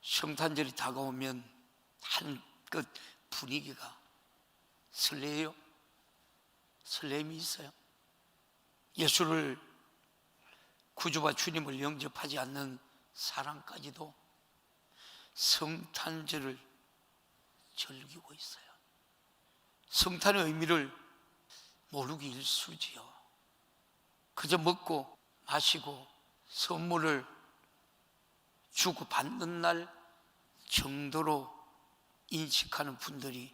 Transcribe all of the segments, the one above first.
성탄절이 다가오면 한껏 분위기가 설레요. 설렘이 있어요. 예수를 구주와 주님을 영접하지 않는 사람까지도 성탄절을 즐기고 있어요. 성탄의 의미를 모르기 일쑤지요. 그저 먹고 마시고 선물을 주고 받는 날 정도로 인식하는 분들이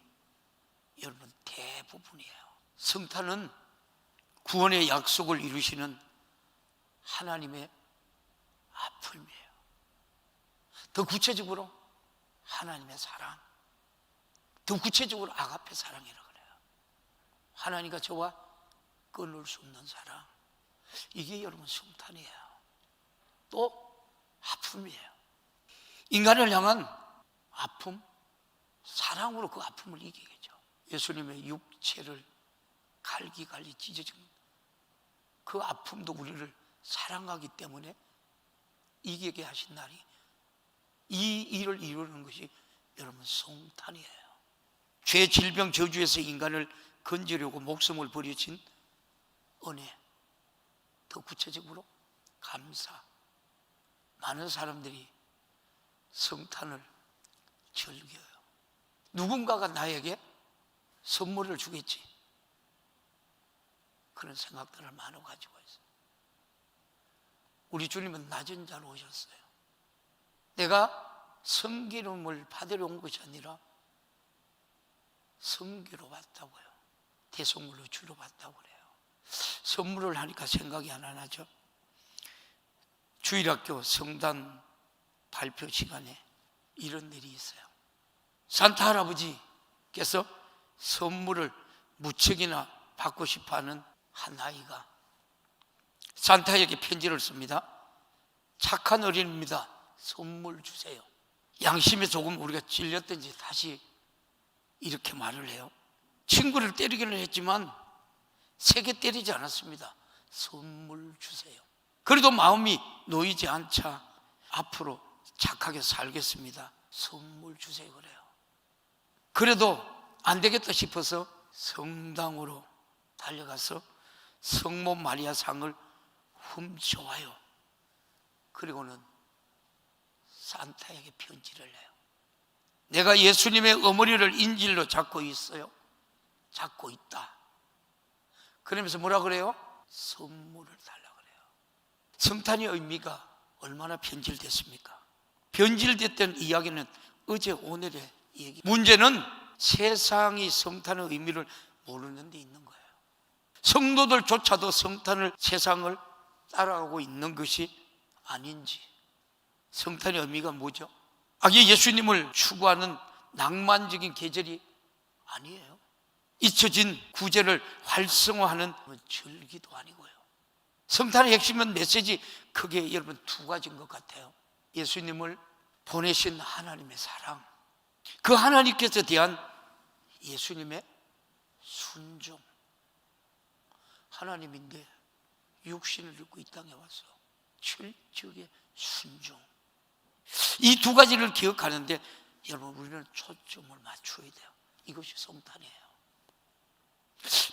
여러분 대부분이에요. 성탄은 구원의 약속을 이루시는 하나님의 아픔이에요. 더 구체적으로 하나님의 사랑, 더 구체적으로 아가페 사랑이라고 그래요. 하나님과 저와 끊을 수 없는 사랑, 이게 여러분 성탄이에요. 또 아픔이에요. 인간을 향한 아픔, 사랑으로 그 아픔을 이기겠죠. 예수님의 육체를 갈기갈기 찢어진 그 아픔도 우리를 사랑하기 때문에 이기게 하신 날이, 이 일을 이루는 것이 여러분 성탄이에요. 죄, 질병, 저주에서 인간을 건지려고 목숨을 버리신 은혜, 더 구체적으로 감사. 많은 사람들이 성탄을 즐겨요. 누군가가 나에게 선물을 주겠지, 그런 생각들을 많이 가지고 있어요. 우리 주님은 낮은 자로 오셨어요. 내가 성기름을 받으러 온 것이 아니라 성기로 왔다고요. 대성물로 주로 왔다고 그래요. 선물을 하니까 생각이 하나 나죠. 주일학교 성단 발표 시간에 이런 일이 있어요. 산타 할아버지께서 선물을 무척이나 받고 싶어하는 한 아이가 산타에게 편지를 씁니다. 착한 어린입니다. 선물 주세요. 양심에 조금 우리가 찔렸든지 다시 이렇게 말을 해요. 친구를 때리기는 했지만 세게 때리지 않았습니다. 선물 주세요. 그래도 마음이 놓이지 않자 앞으로 착하게 살겠습니다. 선물 주세요 그래요. 그래도 안 되겠다 싶어서 성당으로 달려가서 성모 마리아 상을 훔쳐와요. 그리고는 산타에게 편지를 해요. 내가 예수님의 어머니를 인질로 잡고 있어요. 잡고 있다. 그러면서 뭐라 그래요? 선물을 달라 그래요. 성탄의 의미가 얼마나 변질됐습니까? 변질됐던 이야기는 어제 오늘의 얘기. 문제는 세상이 성탄의 의미를 모르는 데 있는 거예요. 성도들조차도 성탄을, 세상을 따라가고 있는 것이 아닌지. 성탄의 의미가 뭐죠? 예수님을 추구하는 낭만적인 계절이 아니에요. 잊혀진 구제를 활성화하는 절기도 아니고요. 성탄의 핵심은 메시지 크게 여러분 두 가지인 것 같아요. 예수님을 보내신 하나님의 사랑, 그 하나님께서 대한 예수님의 순종. 하나님인데 육신을 입고 이 땅에 와서 철저하게 순종. 이 두 가지를 기억하는데 여러분 우리는 초점을 맞춰야 돼요. 이것이 성탄이에요.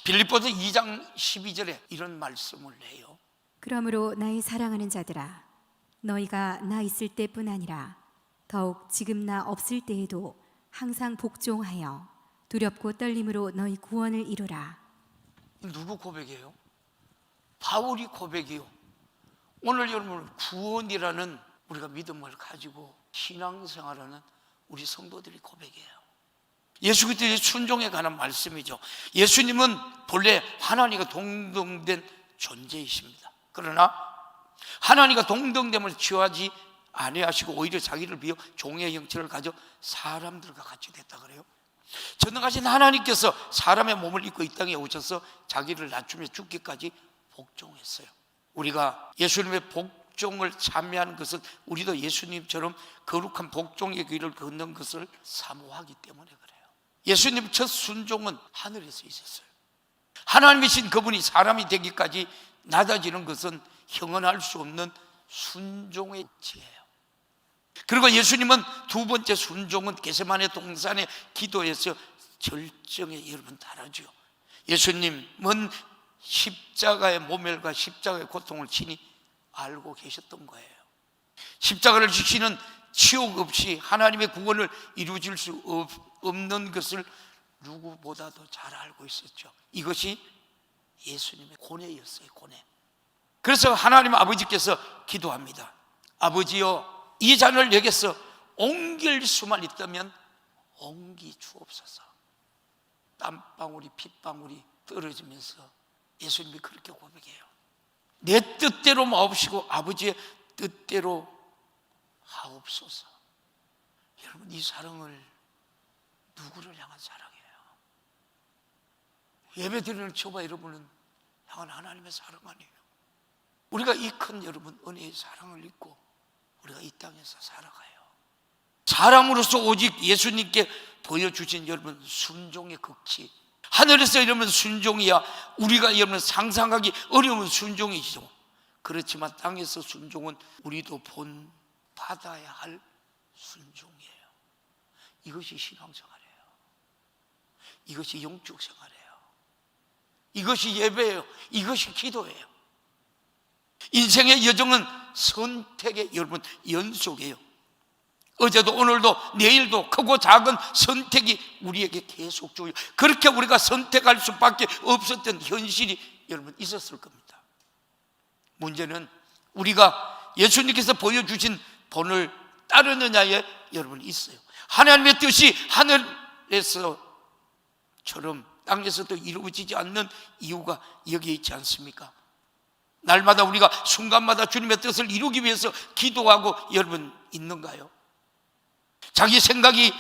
빌립보서 2장 12절에 이런 말씀을 해요. 그러므로 나의 사랑하는 자들아, 너희가 나 있을 때뿐 아니라 더욱 지금 나 없을 때에도 항상 복종하여 두렵고 떨림으로 너희 구원을 이루라. 누구 고백이에요? 바울이 고백이요. 오늘 여러분 구원이라는 우리가 믿음을 가지고 신앙생활하는 우리 성도들이 고백이에요. 예수 그리스도의 순종에 관한 말씀이죠. 예수님은 본래 하나님과 동등된 존재이십니다. 그러나 하나님과 동등됨을 취하지 아니하시고 오히려 자기를 비워 종의 형체를 가져 사람들과 같이 됐다 그래요. 전능하신 하나님께서 사람의 몸을 입고 이 땅에 오셔서 자기를 낮추며 죽기까지 복종했어요. 우리가 예수님의 복종을 참여하는 것은 우리도 예수님처럼 거룩한 복종의 길을 걷는 것을 사모하기 때문에 그래요. 예수님 첫 순종은 하늘에서 있었어요. 하나님이신 그분이 사람이 되기까지 낮아지는 것은 형언할 수 없는 순종의 지혜예요. 그리고 예수님은 두 번째 순종은 겟세마네 동산의 기도에서 절정에 여러분 달하죠. 예수님은 십자가의 모멸과 십자가의 고통을 친히 알고 계셨던 거예요. 십자가를 지시는 치욕 없이 하나님의 구원을 이루어질 수 없는 것을 누구보다도 잘 알고 있었죠. 이것이 예수님의 고뇌였어요. 고뇌. 그래서 하나님 아버지께서 기도합니다. 아버지여, 이 잔을 내게서 옮길 수만 있다면 옮기 주옵소서. 땀방울이 핏방울이 떨어지면서 예수님이 그렇게 고백해요. 내 뜻대로 마옵시고 아버지의 뜻대로 하옵소서. 여러분, 이 사랑을 누구를 향한 사랑이에요? 예배드리는 저와 여러분은 향한 하나님의 사랑 아니에요? 우리가 이 큰 여러분 은혜의 사랑을 입고 우리가 이 땅에서 살아가요. 사람으로서 오직 예수님께 보여주신 여러분 순종의 극치, 하늘에서 여러분 순종이야 우리가 여러분 상상하기 어려운 순종이죠. 그렇지만 땅에서 순종은 우리도 본 받아야 할 순종이에요. 이것이 신앙생활이에요. 이것이 영적 생활이에요. 이것이 예배예요. 이것이 기도예요. 인생의 여정은 선택의 여러분 연속이에요. 어제도 오늘도 내일도 크고 작은 선택이 우리에게 계속 줘요. 그렇게 우리가 선택할 수밖에 없었던 현실이 여러분 있었을 겁니다. 문제는 우리가 예수님께서 보여주신 본을 따르느냐에 여러분 있어요. 하나님의 뜻이 하늘에서처럼 땅에서도 이루어지지 않는 이유가 여기에 있지 않습니까? 날마다 우리가 순간마다 주님의 뜻을 이루기 위해서 기도하고 여러분 있는가요? 자기 생각이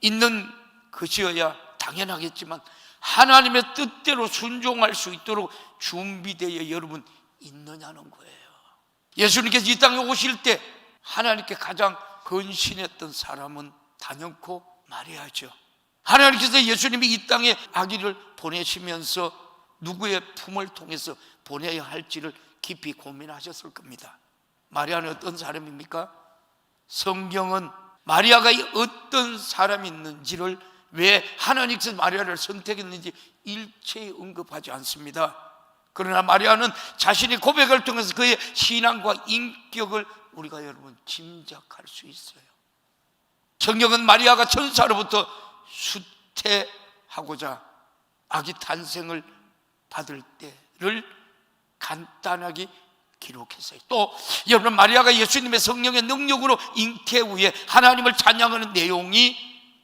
있는 것이어야 당연하겠지만 하나님의 뜻대로 순종할 수 있도록 준비되어 여러분 있느냐는 거예요. 예수님께서 이 땅에 오실 때 하나님께 가장 근신했던 사람은 단연코 마리아죠. 하나님께서 예수님이 이 땅에 아기를 보내시면서 누구의 품을 통해서 보내야 할지를 깊이 고민하셨을 겁니다. 마리아는 어떤 사람입니까? 성경은 마리아가 어떤 사람이 있는지를, 왜 하나님께서 마리아를 선택했는지 일체의 언급하지 않습니다. 그러나 마리아는 자신의 고백을 통해서 그의 신앙과 인격을 우리가 여러분 짐작할 수 있어요. 성경은 마리아가 천사로부터 수태하고자 아기 탄생을 받을 때를 간단하게 기록했어요. 또 여러분 마리아가 예수님의 성령의 능력으로 잉태 후에 하나님을 찬양하는 내용이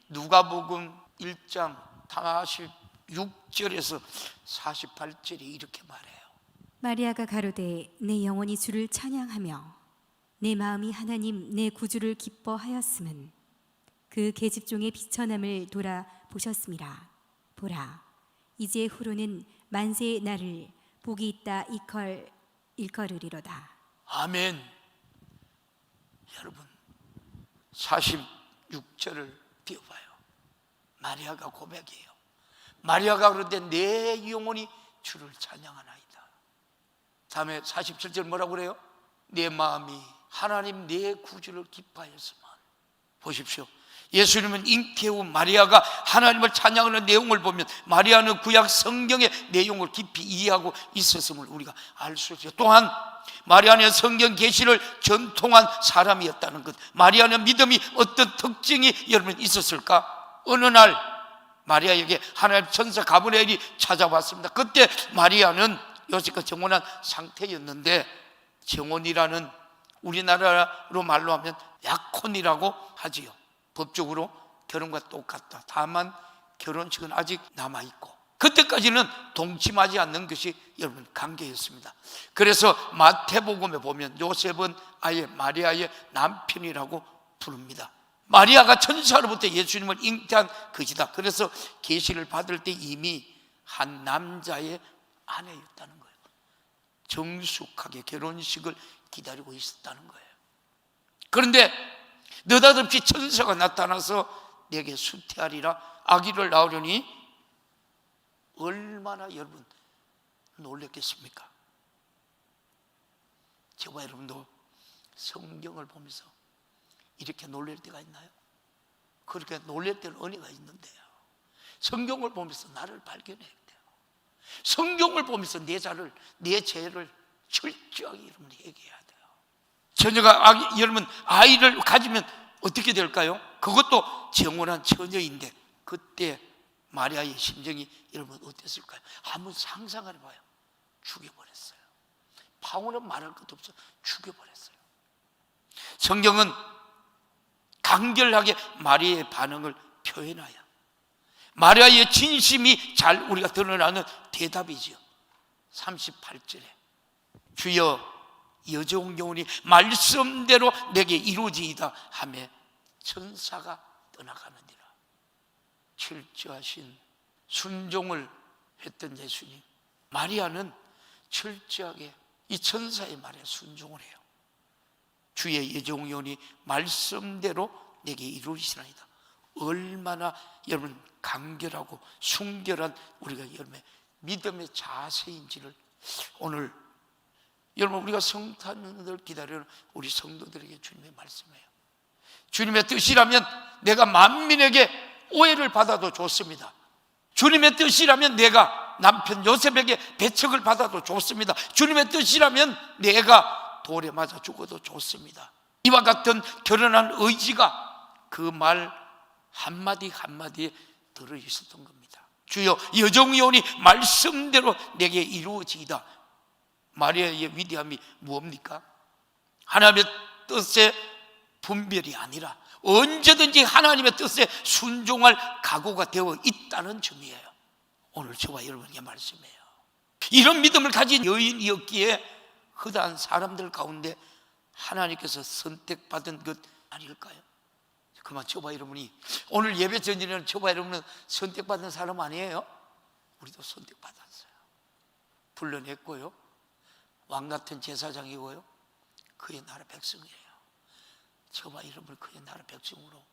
누가복음 1장 46절에서 48절에 이렇게 말해요. 마리아가 가로되 내 영혼이 주를 찬양하며 내 마음이 하나님 내 구주를 기뻐하였음은 그 계집종의 비천함을 돌아보셨습니다. 보라, 이제 후로는 만세의 날을 복이 있다 일컬으리로다. 아멘. 여러분 46절을 띄워봐요. 마리아가 고백이에요. 마리아가 그런데 내 영혼이 주를 찬양하나이다. 다음에 47절 뭐라고 그래요? 내 마음이 하나님 내 구주를 기뻐하였으면. 보십시오. 예수님은 잉태 후 마리아가 하나님을 찬양하는 내용을 보면 마리아는 구약 성경의 내용을 깊이 이해하고 있었음을 우리가 알 수 있어요. 또한 마리아는 성경 계시를 전통한 사람이었다는 것. 마리아는 믿음이 어떤 특징이 여러분 있었을까? 어느 날 마리아에게 하나님 천사 가브리엘이 찾아왔습니다. 그때 마리아는 여지껏 정혼한 상태였는데, 정혼이라는 우리나라로 말로 하면 약혼이라고 하지요. 법적으로 결혼과 똑같다. 다만 결혼식은 아직 남아있고, 그때까지는 동침하지 않는 것이 여러분 관계였습니다. 그래서 마태복음에 보면 요셉은 아예 마리아의 남편이라고 부릅니다. 마리아가 천사로부터 예수님을 잉태한 것이다. 그래서 계시를 받을 때 이미 한 남자의 아내였다는 거예요. 정숙하게 결혼식을 기다리고 있었다는 거예요. 그런데 느닷없이 천사가 나타나서 내게 수태하리라, 아기를 낳으려니 얼마나 여러분 놀랐겠습니까? 저와 여러분도 성경을 보면서 이렇게 놀랄 때가 있나요? 그렇게 놀랄 때는 은혜가 있는데요. 성경을 보면서 나를 발견해야 돼요. 성경을 보면서 내 죄를 철저하게 여러분 회개해야 돼요. 처녀가 여러분 아이를 가지면 어떻게 될까요? 그것도 정원한 처녀인데 그때 마리아의 심정이 여러분 어땠을까요? 한번 상상을 해봐요. 죽여버렸어요. 바울은 말할 것도 없어 죽여버렸어요. 성경은 강렬하게 마리아의 반응을 표현하여 마리아의 진심이 잘 우리가 드러나는 대답이지요. 38절에 주여 여종 영혼이 말씀대로 내게 이루어지이다 하며 천사가 떠나가느니라. 철저하신 순종을 했던 예수님, 마리아는 철저하게 이 천사의 말에 순종을 해요. 주의 여종 영혼이 말씀대로 내게 이루어지시나이다. 얼마나 여러분 간결하고 순결한 우리가 여러분의 믿음의 자세인지를 오늘 여러분 우리가 성탄을 기다리는 우리 성도들에게 주님의 말씀이에요. 주님의 뜻이라면 내가 만민에게 오해를 받아도 좋습니다. 주님의 뜻이라면 내가 남편 요셉에게 배척을 받아도 좋습니다. 주님의 뜻이라면 내가 돌에 맞아 죽어도 좋습니다. 이와 같은 결연한 의지가 그 말 한마디 한마디에 들어있었던 겁니다. 주여 여종 영혼이 말씀대로 내게 이루어지이다. 마리아의 위대함이 무엇입니까? 하나님의 뜻의 분별이 아니라 언제든지 하나님의 뜻에 순종할 각오가 되어 있다는 점이에요. 오늘 저와 여러분에게 말씀이에요. 이런 믿음을 가진 여인이었기에 허다한 사람들 가운데 하나님께서 선택받은 것 아닐까요? 그만 저와 여러분이 오늘 예배 전에는 저와 여러분은 선택받은 사람 아니에요? 우리도 선택받았어요. 불러냈고요, 왕같은 제사장이고요, 그의 나라 백성이에요. 저와 여러분 그의 나라 백성으로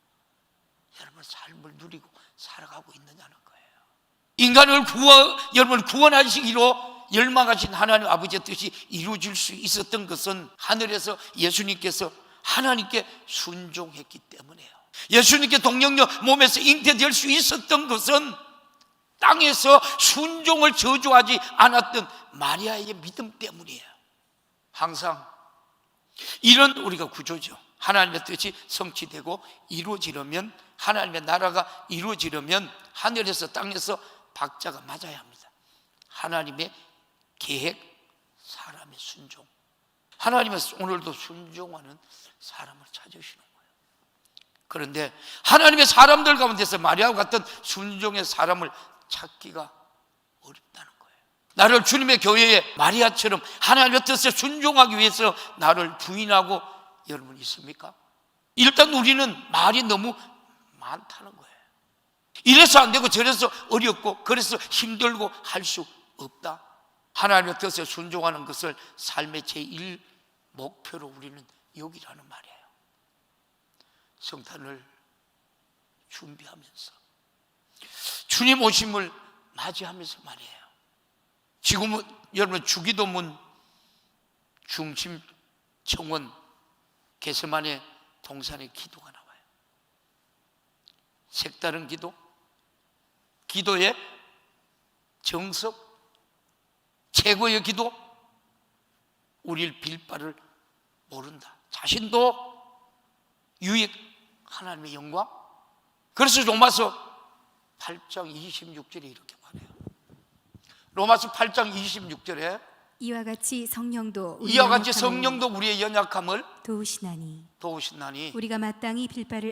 여러분 삶을 누리고 살아가고 있느냐는 거예요. 인간을 여러분 구원하시기로 열망하신 하나님 아버지의 뜻이 이루어질 수 있었던 것은 하늘에서 예수님께서 하나님께 순종했기 때문이에요. 예수님께 동정녀 몸에서 잉태될 수 있었던 것은 땅에서 순종을 저주하지 않았던 마리아의 믿음 때문이에요. 항상 이런 우리가 구조죠. 하나님의 뜻이 성취되고 이루어지려면, 하나님의 나라가 이루어지려면 하늘에서 땅에서 박자가 맞아야 합니다. 하나님의 계획, 사람의 순종. 하나님은 오늘도 순종하는 사람을 찾으시는 거예요. 그런데 하나님의 사람들 가운데서 마리아와 같은 순종의 사람을 찾기가 어렵다는 거예요. 나를 주님의 교회에 마리아처럼 하나님의 뜻에 순종하기 위해서 나를 부인하고 여러분 있습니까? 일단 우리는 말이 너무 많다는 거예요. 이래서 안 되고 저래서 어렵고 그래서 힘들고 할 수 없다. 하나님의 뜻에 순종하는 것을 삶의 제1 목표로 우리는 여기라는 말이에요. 성탄을 준비하면서 주님 오심을 맞이하면서 말이에요. 지금은 여러분 주기도문 중심 청원 겟세마네 동산의 기도가 나와요. 색다른 기도, 기도의 정석, 최고의 기도. 우리를 빌 바를 모른다. 자신도 유익, 하나님의 영광. 그래서 로마서 8장 26절에 이렇게 말해요. 로마서 8장 26절에 이와 같이 성령도 우리의 연약함을 도우시나니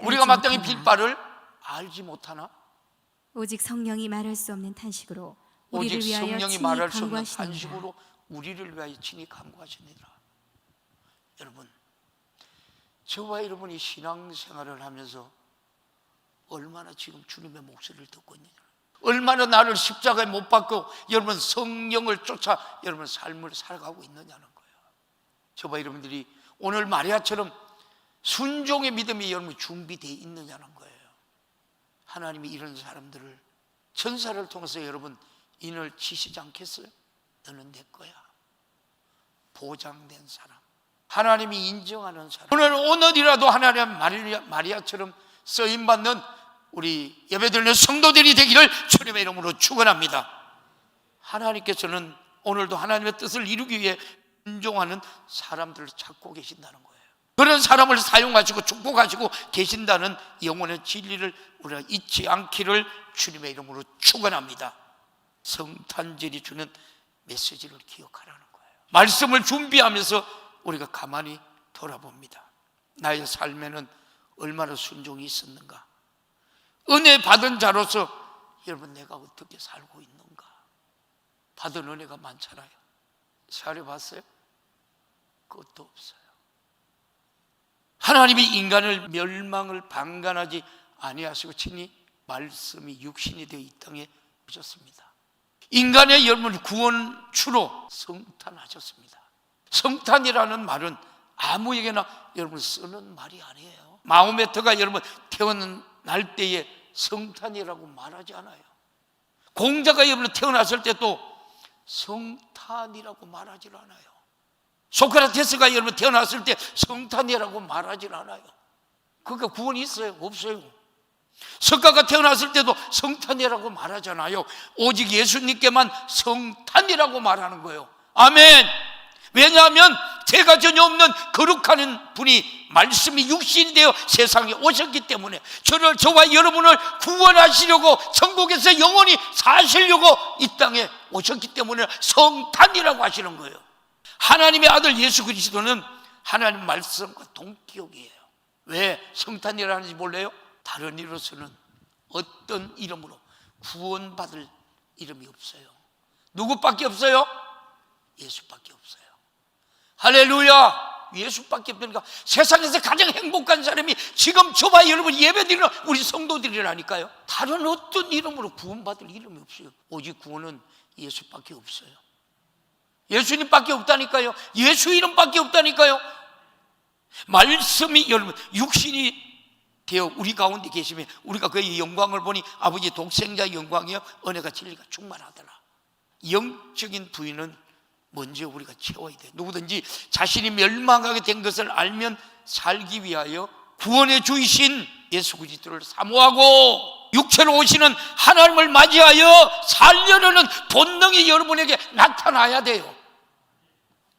우리가 마땅히 빌 바를 알지 못하나 오직 성령이 말할 수 없는 탄식으로 우리를 위하여 친히 간구하시니라. 여러분, 저와 여러분이 신앙생활을 하면서 얼마나 지금 주님의 목소리를 듣고 있느냐, 얼마나 나를 십자가에 못 박고 여러분 성령을 쫓아 여러분 삶을 살아가고 있느냐는 거예요. 저와 여러분들이 오늘 마리아처럼 순종의 믿음이 여러분 준비되어 있느냐는 거예요. 하나님이 이런 사람들을 천사를 통해서 여러분 인을 치시지 않겠어요? 너는 내 거야. 보장된 사람. 하나님이 인정하는 사람. 오늘이라도 하나님 마리아처럼 쓰임받는 우리 예배드리는 성도들이 되기를 주님의 이름으로 축원합니다. 하나님께서는 오늘도 하나님의 뜻을 이루기 위해 인정하는 사람들을 찾고 계신다는 거예요. 그런 사람을 사용하시고 축복하시고 계신다는 영혼의 진리를 우리가 잊지 않기를 주님의 이름으로 축원합니다. 성탄절이 주는 메시지를 기억하라는 거예요. 말씀을 준비하면서 우리가 가만히 돌아봅니다. 나의 삶에는 얼마나 순종이 있었는가? 은혜 받은 자로서 여러분 내가 어떻게 살고 있는가? 받은 은혜가 많잖아요. 살아봤어요? 그것도 없어요. 하나님이 인간을 멸망을 방관하지 아니하시고 친히 말씀이 육신이 되어 이 땅에 오셨습니다. 인간의 여러분 구원주로 성탄하셨습니다. 성탄이라는 말은 아무에게나 여러분 쓰는 말이 아니에요. 마호메트가 여러분 태어날 때에 성탄이라고 말하지 않아요. 공자가 여러분 태어났을 때도 성탄이라고 말하지 않아요. 소크라테스가 여러분 태어났을 때 성탄이라고 말하지 않아요. 그러니까 구원이 있어요? 없어요. 석가가 태어났을 때도 성탄이라고 말하잖아요. 오직 예수님께만 성탄이라고 말하는 거예요. 아멘. 왜냐하면 죄가 전혀 없는 거룩한 분이 말씀이 육신이 되어 세상에 오셨기 때문에 저와 여러분을 구원하시려고 천국에서 영원히 사시려고 이 땅에 오셨기 때문에 성탄이라고 하시는 거예요. 하나님의 아들 예수 그리스도는 하나님 말씀과 동격이에요. 왜 성탄이라 하는지 몰라요? 다른 이로서는 어떤 이름으로 구원받을 이름이 없어요. 누구밖에 없어요? 예수밖에 없어요. 할렐루야. 예수밖에 없으니까 세상에서 가장 행복한 사람이 지금 저와 여러분 예배드리는 우리 성도들이라니까요. 다른 어떤 이름으로 구원받을 이름이 없어요. 오직 구원은 예수밖에 없어요. 예수님밖에 없다니까요. 예수 이름밖에 없다니까요. 말씀이 여러분 육신이 되어 우리 가운데 계시면 우리가 그의 영광을 보니 아버지 독생자의 영광이요 은혜가 진리가 충만하더라. 영적인 부인은 먼저 우리가 채워야 돼. 누구든지 자신이 멸망하게 된 것을 알면 살기 위하여 구원의 주이신 예수 그리스도를 사모하고 육체로 오시는 하나님을 맞이하여 살려는 본능이 여러분에게 나타나야 돼요.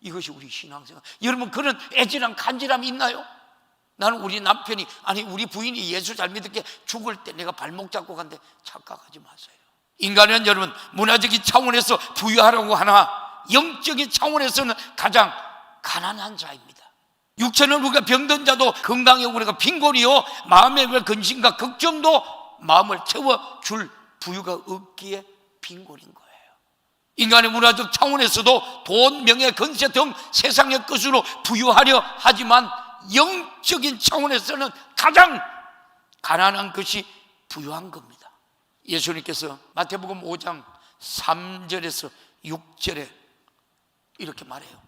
이것이 우리 신앙생활. 여러분 그런 애지랑 간절함이 있나요? 나는 우리 남편이 아니 우리 부인이 예수 잘 믿을게 죽을 때 내가 발목 잡고 간대. 착각하지 마세요. 인간은 여러분 문화적인 차원에서 부유하라고 하나 영적인 차원에서는 가장 가난한 자입니다. 육체는 우리가 병든 자도 건강에 우리가 빈곤이요 마음의 근심과 걱정도 마음을 채워줄 부유가 없기에 빈곤인 거예요. 인간의 문화적 차원에서도 돈, 명예, 건세 등 세상의 것으로 부유하려 하지만 영적인 차원에서는 가장 가난한 것이 부유한 겁니다. 예수님께서 마태복음 5장 3절에서 6절에 이렇게 말해요.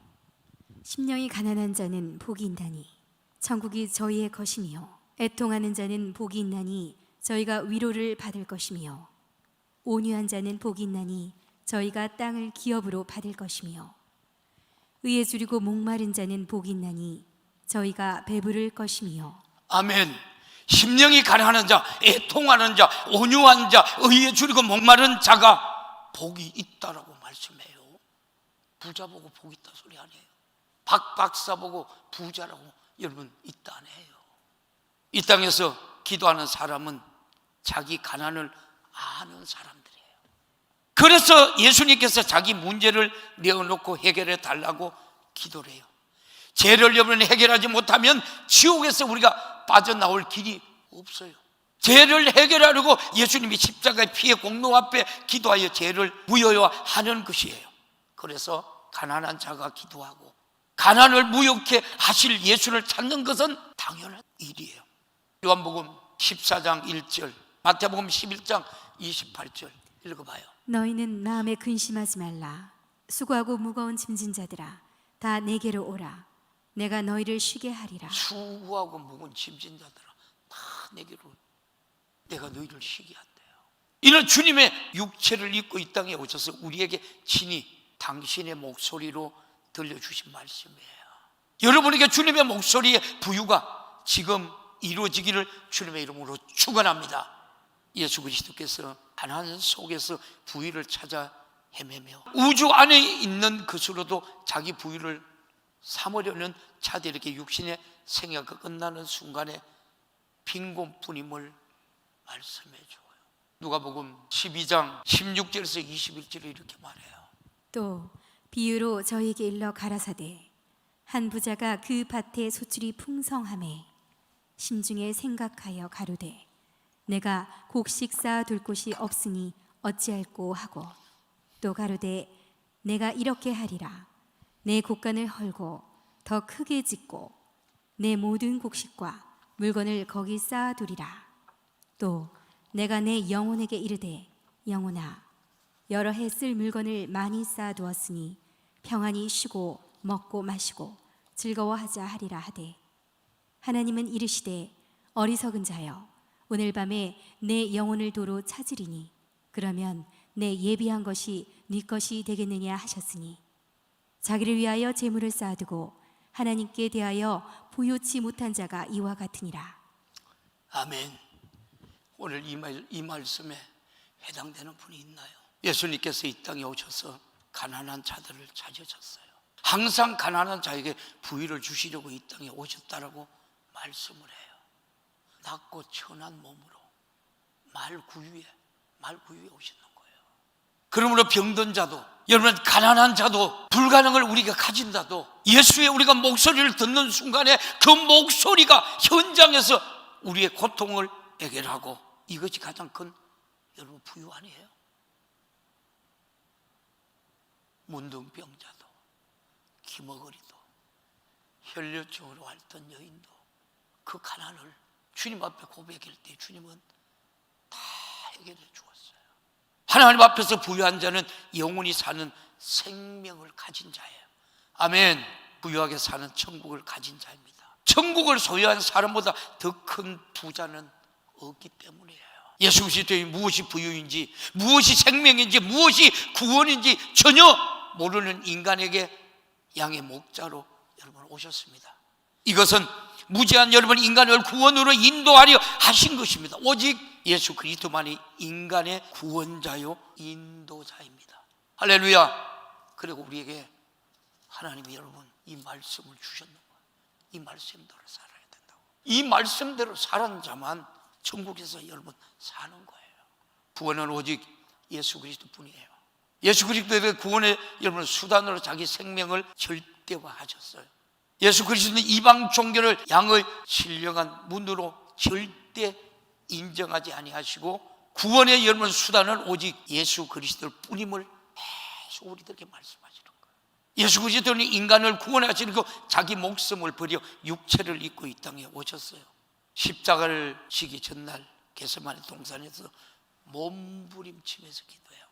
심령이 가난한 자는 복이 있나니 천국이 저희의 것이며 애통하는 자는 복이 있나니 저희가 위로를 받을 것이며 온유한 자는 복이 있나니 저희가 땅을 기업으로 받을 것이며 의에 줄이고 목마른 자는 복이 있나니 저희가 배부를 것이며. 아멘. 심령이 가난한 자, 애통하는 자, 온유한 자, 의에 줄이고 목마른 자가 복이 있다라고 말씀해요. 부자 보고 복 있다 소리 아니에요. 박 박사 보고 부자라고 여러분 있다 안 해요. 이 땅에서 기도하는 사람은 자기 가난을 아는 사람들이에요. 그래서 예수님께서 자기 문제를 내어놓고 해결해 달라고 기도를 해요. 죄를 여러분 해결하지 못하면 지옥에서 우리가 빠져나올 길이 없어요. 죄를 해결하려고 예수님이 십자가의 피의 공로 앞에 기도하여 죄를 무효화하는 것이에요. 그래서 가난한 자가 기도하고 가난을 무효케 하실 예수를 찾는 것은 당연한 일이에요. 요한복음 14장 1절, 마태복음 11장 28절 읽어봐요. 너희는 마음에 근심하지 말라. 수고하고 무거운 짐진 자들아 다 내게로 오라. 내가 너희를 쉬게 하리라. 수고하고 무거운 짐진 자들아 다 내게로 내가 너희를 쉬게 한대요. 이는 주님의 육체를 입고 이 땅에 오셔서 우리에게 친히 당신의 목소리로 들려주신 말씀이에요. 여러분에게 주님의 목소리의 부유가 지금 이루어지기를 주님의 이름으로 축원합니다. 예수 그리스도께서 가난 속에서 부유를 찾아 헤매며 우주 안에 있는 것으로도 자기 부유를 삼으려는 자들에게 육신의 생애가 끝나는 순간에 빈곤뿐임을 말씀해 줘요. 누가복음 12장 16절에서 21절에 이렇게 말해요. 또 비유로 저에게 일러 가라사대 한 부자가 그 밭에 소출이 풍성하매 심중에 생각하여 가로되 내가 곡식 쌓아둘 곳이 없으니 어찌할꼬 하고 또 가로되 내가 이렇게 하리라 내 곡간을 헐고 더 크게 짓고 내 모든 곡식과 물건을 거기 쌓아두리라. 또 내가 내 영혼에게 이르되 영혼아 여러 해 쓸 물건을 많이 쌓아두었으니 평안히 쉬고 먹고 마시고 즐거워하자 하리라 하되 하나님은 이르시되 어리석은 자여 오늘 밤에 내 영혼을 도로 찾으리니 그러면 내 예비한 것이 네 것이 되겠느냐 하셨으니 자기를 위하여 재물을 쌓아두고 하나님께 대하여 부요치 못한 자가 이와 같으니라. 아멘. 오늘 이 말씀에 해당되는 분이 있나요? 예수님께서 이 땅에 오셔서 가난한 자들을 찾으셨어요. 항상 가난한 자에게 부유를 주시려고 이 땅에 오셨다라고 말씀을 해요. 낮고 천한 몸으로 말구유에 오셨는 거예요. 그러므로 병든 자도, 여러분 가난한 자도, 불가능을 우리가 가진다도 예수의 우리가 목소리를 듣는 순간에 그 목소리가 현장에서 우리의 고통을 해결하고, 이것이 가장 큰 여러분 부유 아니에요? 문둥병자도, 기머거리도, 혈류증으로 앓던 여인도 그 가난을 주님 앞에 고백할 때 주님은 다 해결해 주었어요. 하나님 앞에서 부유한 자는 영원히 사는 생명을 가진 자예요. 아멘. 부유하게 사는 천국을 가진 자입니다. 천국을 소유한 사람보다 더 큰 부자는 없기 때문이에요. 예수 그리스도의 무엇이 부유인지, 무엇이 생명인지, 무엇이 구원인지 전혀 모르는 인간에게 양의 목자로 여러분 오셨습니다. 이것은 무지한 여러분 인간을 구원으로 인도하려 하신 것입니다. 오직 예수 그리스도만이 인간의 구원자요 인도자입니다. 할렐루야. 그리고 우리에게 하나님이 여러분 이 말씀을 주셨는 거예요. 이 말씀대로 살아야 된다고. 이 말씀대로 사는 자만 천국에서 여러분 사는 거예요. 구원은 오직 예수 그리스도뿐이에요. 예수 그리스도의 구원의 여러분 수단으로 자기 생명을 절대화하셨어요. 예수 그리스도는 이방 종교를 양의 신령한 문으로 절대 인정하지 아니하시고 구원의 여러분 수단은 오직 예수 그리스도 뿐임을 계속 우리들에게 말씀하시는 거예요. 예수 그리스도는 인간을 구원하시는 그 자기 목숨을 버려 육체를 입고 이 땅에 오셨어요. 십자가를 지기 전날 겟세마네 동산에서 몸부림치면서 기도해요.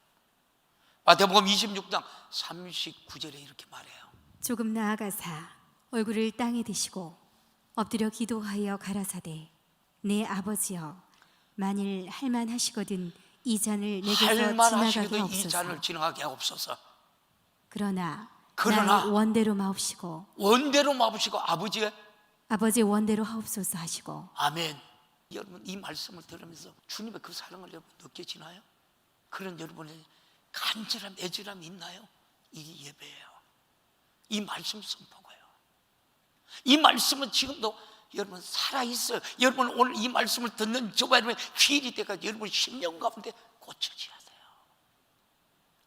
마태복음 26장 39절에 이렇게 말해요. 조금 나아가사 얼굴을 땅에 대시고 엎드려 기도하여 가라사대 내 아버지여 만일 할만하시거든 이 잔을 내게서 지나가게 이 없소서. 잔을 지나가게 없소서. 그러나 그러나 나의 원대로 마옵시고 원대로 마옵시고 아버지의 원대로 하옵소서 하시고. 아멘. 여러분 이 말씀을 들으면서 주님의 그 사랑을 여러분 느껴지나요? 그런 여러분의 간절함, 애절함이 있나요? 이게 예배예요. 이 말씀 선포가요. 이 말씀은 지금도 여러분 살아있어요. 여러분 오늘 이 말씀을 듣는 저와 여러분 휘일이 때까지 여러분 심령 가운데 고쳐져야 돼요.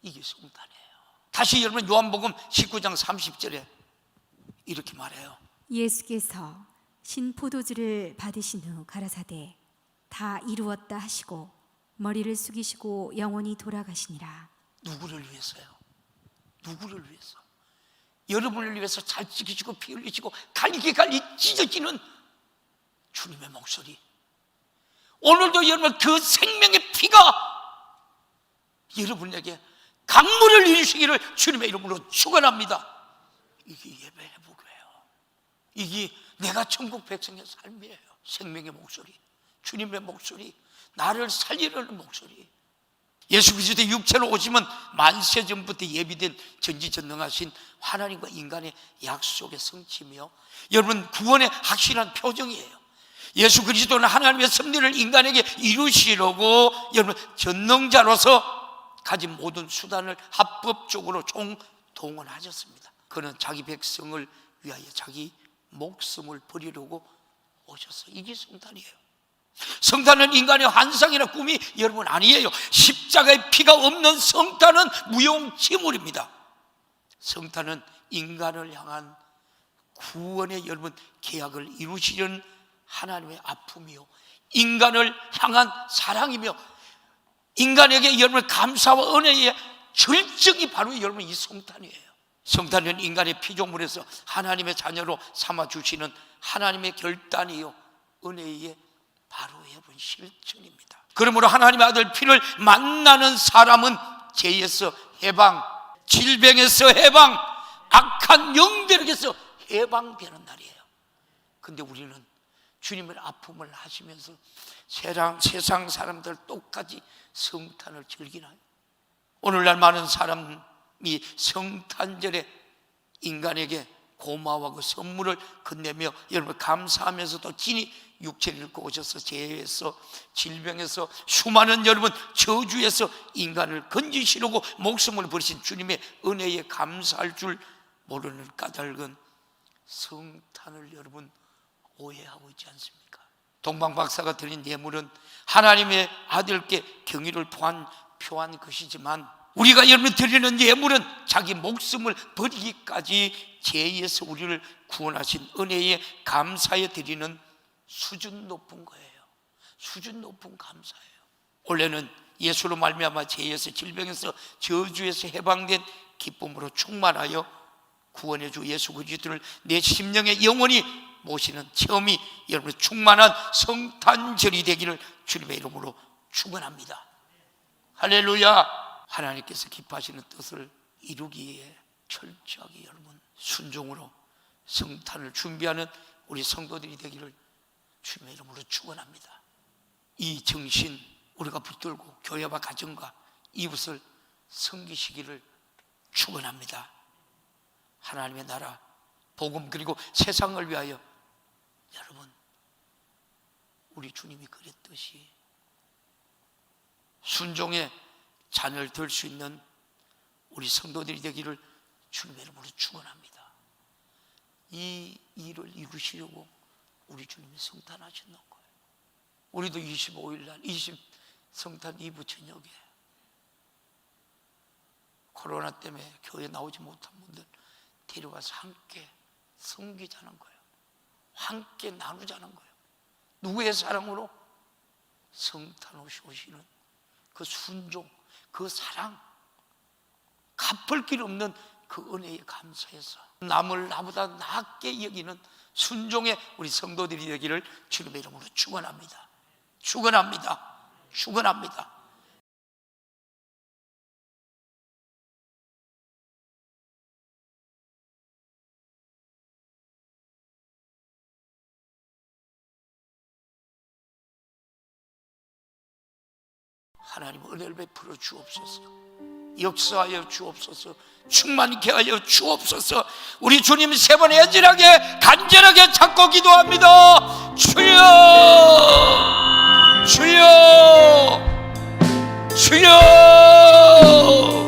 이게 성탄이에요. 다시 여러분 요한복음 19장 30절에 이렇게 말해요. 예수께서 신포도주를 받으신 후 가라사대 다 이루었다 하시고 머리를 숙이시고 영원히 돌아가시니라. 누구를 위해서요? 누구를 위해서? 여러분을 위해서 잘 지키시고 피 흘리시고 갈기 찢어지는 주님의 목소리. 오늘도 여러분 그 생명의 피가 여러분에게 강물을 이루시기를 주님의 이름으로 축원합니다. 이게 예배 회복이에요. 이게 내가 천국 백성의 삶이에요. 생명의 목소리, 주님의 목소리, 나를 살리려는 목소리. 예수 그리스도의 육체로 오시면 만세 전부터 예비된 전지전능하신 하나님과 인간의 약속의 성취며, 여러분 구원의 확실한 표정이에요. 예수 그리스도는 하나님의 섭리를 인간에게 이루시려고 여러분 전능자로서 가진 모든 수단을 합법적으로 총동원하셨습니다. 그는 자기 백성을 위하여 자기 목숨을 버리려고 오셨어요. 이게 성탄이에요. 성탄은 인간의 환상이나 꿈이 여러분 아니에요. 십자가의 피가 없는 성탄은 무용지물입니다. 성탄은 인간을 향한 구원의 여러분 계약을 이루시려는 하나님의 아픔이요, 인간을 향한 사랑이며, 인간에게 여러분 감사와 은혜의 절정이 바로 여러분 이 성탄이에요. 성탄은 인간의 피조물에서 하나님의 자녀로 삼아주시는 하나님의 결단이요, 은혜의 바로 여러분 실천입니다. 그러므로 하나님의 아들 피를 만나는 사람은 죄에서 해방, 질병에서 해방, 악한 영들에게서 해방되는 날이에요. 근데 우리는 주님의 아픔을 하시면서 세상 사람들 똑같이 성탄을 즐기나요? 오늘날 많은 사람이 성탄절에 인간에게 고마워하고 선물을 건네며 여러분 감사하면서도 진히 육체를 잃고 오셔서 죄에서 질병에서 수많은 여러분 저주에서 인간을 건지시려고 목숨을 버리신 주님의 은혜에 감사할 줄 모르는 까닭은 성탄을 여러분 오해하고 있지 않습니까? 동방 박사가 드린 예물은 하나님의 아들께 경의를 표한 것이지만, 우리가 여러분 드리는 예물은 자기 목숨을 버리기까지 죄에서 우리를 구원하신 은혜에 감사해 드리는 수준 높은 거예요. 수준 높은 감사예요. 원래는 예수로 말미암아 죄에서 질병에서 저주에서 해방된 기쁨으로 충만하여 구원의 주 예수 그리스도를 내 심령에 영원히 모시는 체험이 여러분 충만한 성탄절이 되기를 주님의 이름으로 축원합니다. 할렐루야. 하나님께서 기뻐하시는 뜻을 이루기 위해 철저하게 여러분 순종으로 성탄을 준비하는 우리 성도들이 되기를 주님의 이름으로 축원합니다. 이 정신 우리가 붙들고 교회와 가정과 이웃을 섬기시기를 축원합니다. 하나님의 나라 복음 그리고 세상을 위하여 여러분 우리 주님이 그랬듯이 순종의 잔을 들 수 있는 우리 성도들이 되기를 주님의 이름으로 축원합니다. 이 일을 이루시려고 우리 주님이 성탄하셨는 거예요. 우리도 25일 날 20 성탄 이브 저녁에 코로나 때문에 교회 나오지 못한 분들 데려와서 함께 섬기자는 거예요. 함께 나누자는 거예요. 누구의 사랑으로? 성탄 오시는 그 순종, 그 사랑, 갚을 길 없는 그 은혜에 감사해서 남을 나보다 낫게 여기는 순종의 우리 성도들이 되기를 주님의 이름으로 축원합니다. 축원합니다. 축원합니다. 하나님 은혜를 베풀어 주옵소서. 역사하여 주옵소서. 충만케 하여 주옵소서. 우리 주님 세 번 애절하게 간절하게 찾고 기도합니다. 주여, 주여, 주여.